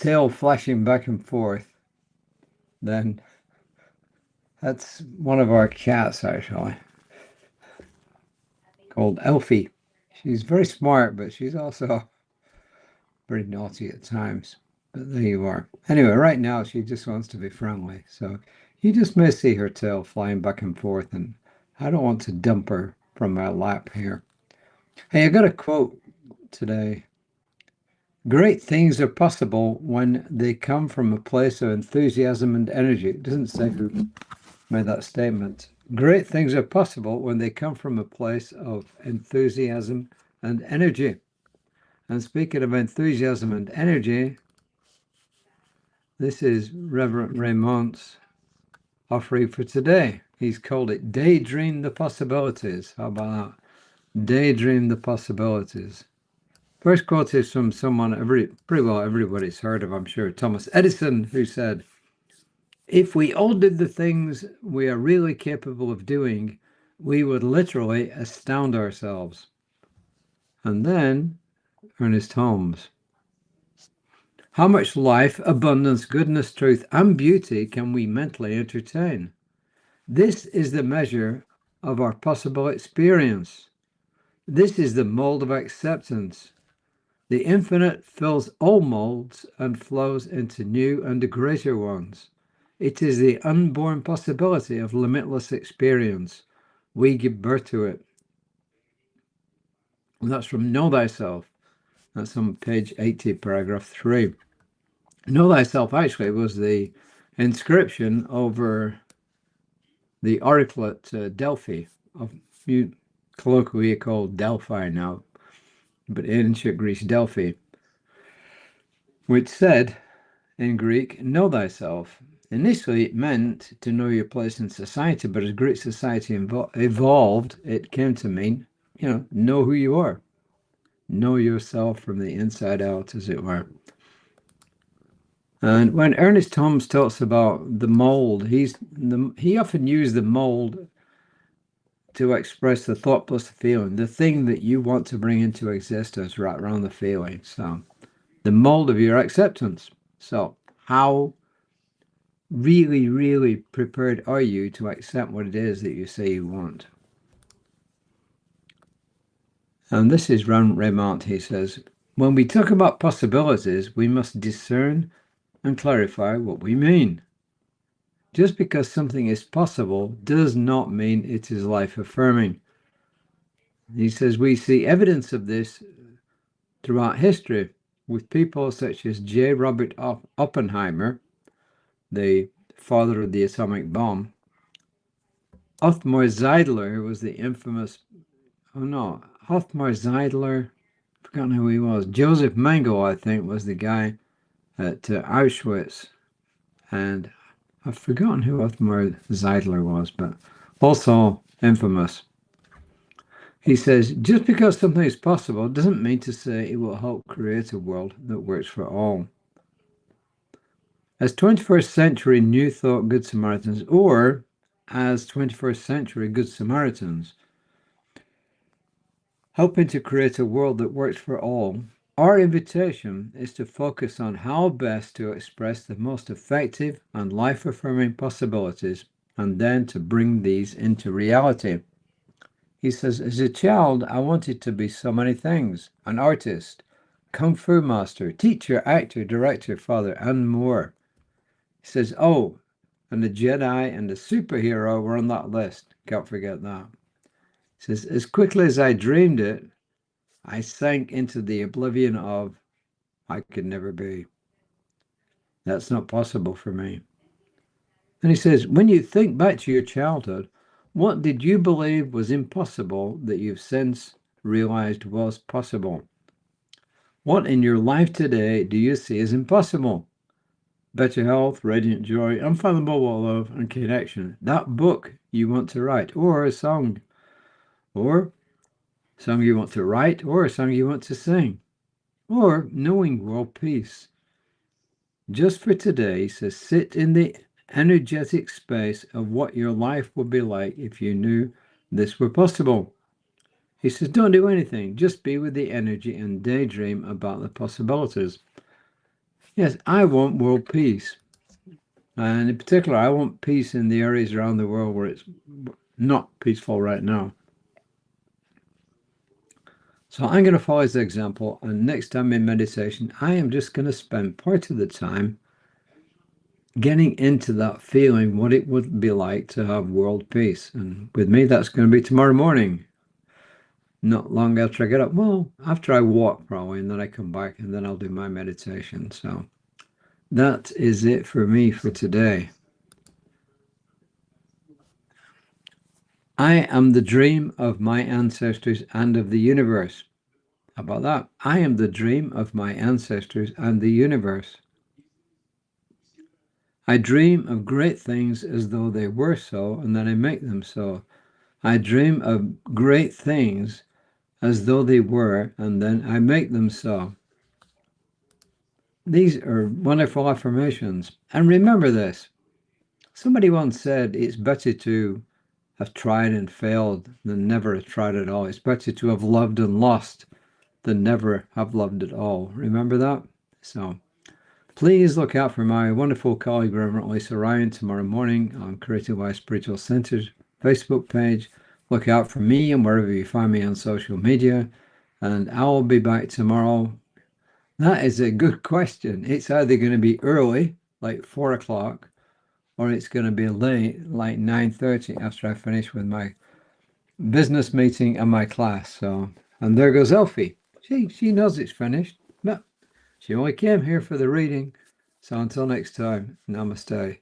tail flashing back and forth, then that's one of our cats, actually, called Elfie. She's very smart, but she's also pretty naughty at times. But there you are. Anyway, right now she just wants to be friendly. So you just may see her tail flying back and forth, and I don't want to dump her from my lap here. Hey, I got a quote today. Great things are possible when they come from a place of enthusiasm and energy. It doesn't say who made that statement. Great things are possible when they come from a place of enthusiasm and energy. And speaking of enthusiasm and energy, this is Reverend Raymont's offering for today. He's called it Daydream the Possibilities. How about that? Daydream the Possibilities. First quote is from someone pretty well everybody's heard of, I'm sure, Thomas Edison, who said, "If we all did the things we are really capable of doing, we would literally astound ourselves." And then Ernest Holmes. How much life, abundance, goodness, truth, and beauty can we mentally entertain? This is the measure of our possible experience. This is the mold of acceptance. The infinite fills all molds and flows into new and greater ones. It is the unborn possibility of limitless experience. We give birth to it. And that's from Know Thyself. That's on page 80, paragraph 3. Know Thyself actually was the inscription over the oracle at Delphi, colloquially called Delphi now, but in ancient Greece, Delphi, which said in Greek, know thyself. Initially, it meant to know your place in society, but as Greek society evolved, it came to mean, know who you are. Know yourself from the inside out, as it were. And when Ernest Holmes talks about the mold, he often used the mold to express the thought plus the feeling, the thing that you want to bring into existence right around the feeling. So the mold of your acceptance. So how really, really prepared are you to accept what it is that you say you want? And this is Rev Raymont. He says, when we talk about possibilities, we must discern and clarify what we mean. Just because something is possible does not mean it is life-affirming. He says we see evidence of this throughout history with people such as J. Robert Oppenheimer, the father of the atomic bomb, Othmar Zeidler, who was the infamous, Othmar Zeidler, I've forgotten who he was. Joseph Mengele, I think, was the guy at Auschwitz, and I've forgotten who Othmar Zeidler was, but also infamous. He says, just because something is possible doesn't mean to say it will help create a world that works for all. As 21st century New Thought Good Samaritans, or as 21st century Good Samaritans, helping to create a world that works for all, our invitation is to focus on how best to express the most effective and life-affirming possibilities, and then to bring these into reality. He says, as a child, I wanted to be so many things: an artist, kung fu master, teacher, actor, director, father, and more. He says, oh, and a Jedi and a superhero were on that list. Can't forget that. He says, as quickly as I dreamed it, I sank into the oblivion of, I could never be. That's not possible for me. And he says, when you think back to your childhood, what did you believe was impossible that you've since realized was possible? What in your life today do you see as impossible? Better health, radiant joy, unfathomable love, and connection. That book you want to write, or a song, or song you want to write, or a song you want to sing, or knowing world peace. Just for today, he says, sit in the energetic space of what your life would be like if you knew this were possible. He says, don't do anything, just be with the energy and daydream about the possibilities. Yes, I want world peace. And in particular, I want peace in the areas around the world where it's not peaceful right now. So I'm going to follow his example. And next time in meditation, I am just going to spend part of the time getting into that feeling, what it would be like to have world peace. And with me, that's going to be tomorrow morning, not long after I get up. Well, after I walk probably, and then I come back and then I'll do my meditation. So that is it for me for today. I am the dream of my ancestors and of the universe. How about that? I am the dream of my ancestors and the universe. I dream of great things as though they were so, and then I make them so. I dream of great things as though they were, and then I make them so. These are wonderful affirmations. And remember this. Somebody once said it's better to have tried and failed than never have tried at all. It's better to have loved and lost than never have loved at all. Remember that? So please look out for my wonderful colleague, Reverend Lisa Ryan, tomorrow morning on Creative Life Spiritual Center's Facebook page. Look out for me and wherever you find me on social media. And I will be back tomorrow. That is a good question. It's either going to be early, like 4 o'clock, or it's going to be late, like 9:30 after I finish with my business meeting and my class. So, and there goes Elfie. She knows it's finished, but she only came here for the reading. So until next time, namaste.